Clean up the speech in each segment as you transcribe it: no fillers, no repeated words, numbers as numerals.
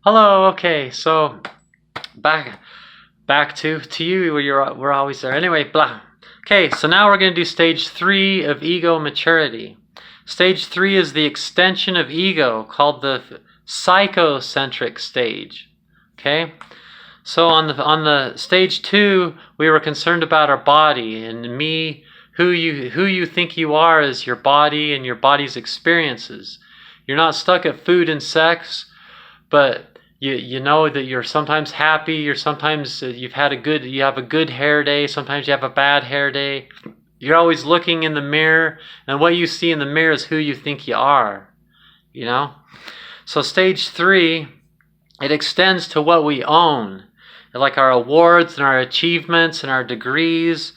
Hello. Okay, so back to you where we're always there. Anyway, blah. Okay, so now we're going to do stage 3 of ego maturity. Stage 3 is the extension of ego called the psychocentric stage. Okay? So on the stage 2, we were concerned about our body and me, who you think you are is your body and your body's experiences. You're not stuck at food and sex, but you know that you're sometimes happy, you're sometimes you have a good hair day, sometimes you have a bad hair day. You're always looking in the mirror, and what you see in the mirror is who you think you are, you know? So stage 3, it extends to what we own, like our awards and our achievements and our degrees.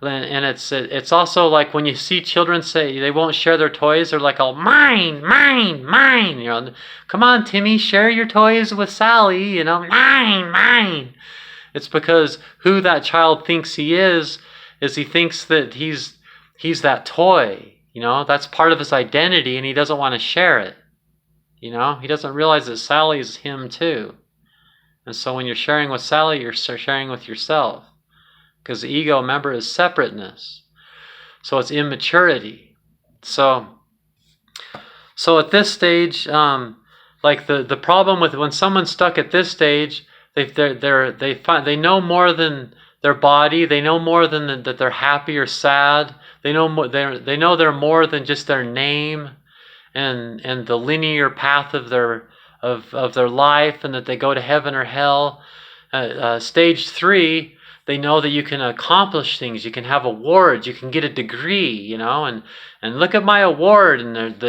And it's also like when you see children say they won't share their toys, they're like, "Oh, mine, mine, mine." Come on, Timmy, share your toys with Sally. Mine, mine. It's because who that child thinks he is he thinks that he's that toy. That's part of his identity, and he doesn't want to share it. He doesn't realize that Sally is him too. And so when you're sharing with Sally, you're sharing with yourself. Because the ego, remember, is separateness. So it's immaturity. So at this stage, like the problem with when someone's stuck at this stage, they know more than their body. They know more than that they're happy or sad. They know they're more than just their name and the linear path of their life, and that they go to heaven or hell. Stage 3. They know that you can accomplish things, you can have awards, you can get a degree, and look at my award, and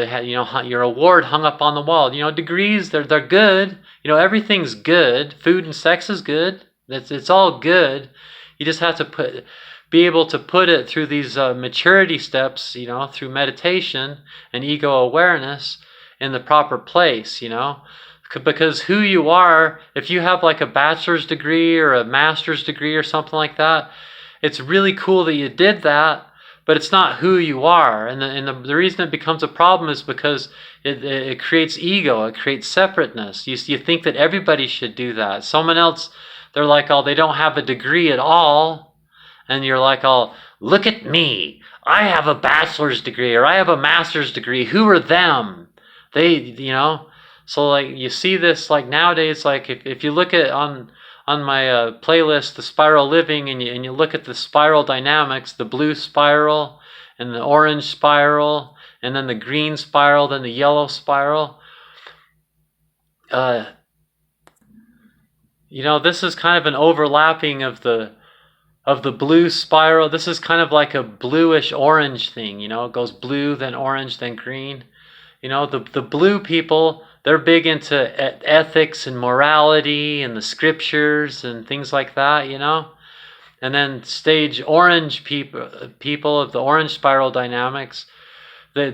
your award hung up on the wall. Degrees, they're good. Everything's good. Food and sex is good. It's all good. You just have to be able to put it through these maturity steps, through meditation and ego awareness in the proper place, Because who you are, if you have like a bachelor's degree or a master's degree or something like that, it's really cool that you did that, but it's not who you are. And the reason it becomes a problem is because it creates ego, it creates separateness. You think that everybody should do that. Someone else, they're like, oh, they don't have a degree at all. And you're like, oh, look at me. I have a bachelor's degree or I have a master's degree. Who are them? So like you see this like nowadays, like if you look at on my playlist, the Spiral Living, and you look at the spiral dynamics, the blue spiral and the orange spiral, and then the green spiral, then the yellow spiral. This is kind of an overlapping of the blue spiral. This is kind of like a bluish orange thing. It goes blue, then orange, then green. The blue people, they're big into ethics and morality and the scriptures and things like that, And then stage orange people of the orange spiral dynamics, they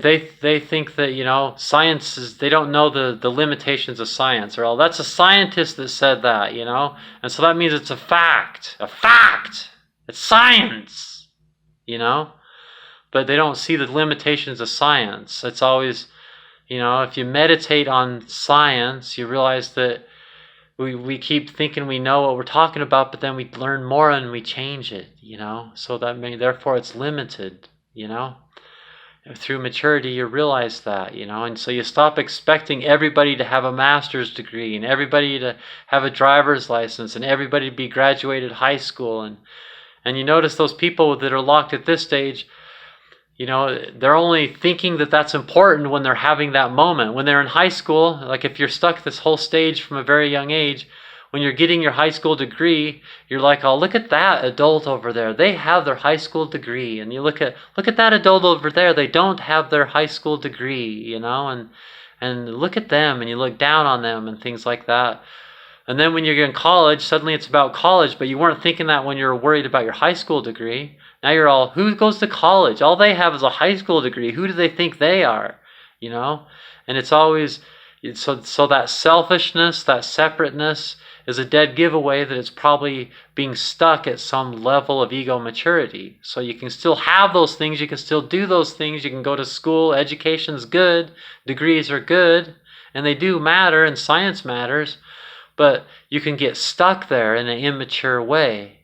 think that, science is, they don't know the limitations of science. Or, that's a scientist that said that, And so that means it's a fact. A fact! It's science! But they don't see the limitations of science. It's always... if you meditate on science, you realize that we keep thinking we know what we're talking about, but then we learn more and we change it, So therefore it's limited, Through maturity, you realize that, And so you stop expecting everybody to have a master's degree and everybody to have a driver's license and everybody to be graduated high school. And you notice those people that are locked at this stage, they're only thinking that that's important when they're having that moment. When they're in high school, like if you're stuck this whole stage from a very young age, when you're getting your high school degree, you're like, oh, look at that adult over there. They have their high school degree. And you look at that adult over there. They don't have their high school degree, and look at them, and you look down on them and things like that. And then when you're in college, suddenly it's about college, but you weren't thinking that when you were worried about your high school degree. Now you're all, who goes to college? All they have is a high school degree. Who do they think they are? And it's always, so that selfishness, that separateness is a dead giveaway that it's probably being stuck at some level of ego maturity. So you can still have those things. You can still do those things. You can go to school. Education's good. Degrees are good. And they do matter, and science matters, but you can get stuck there in an immature way.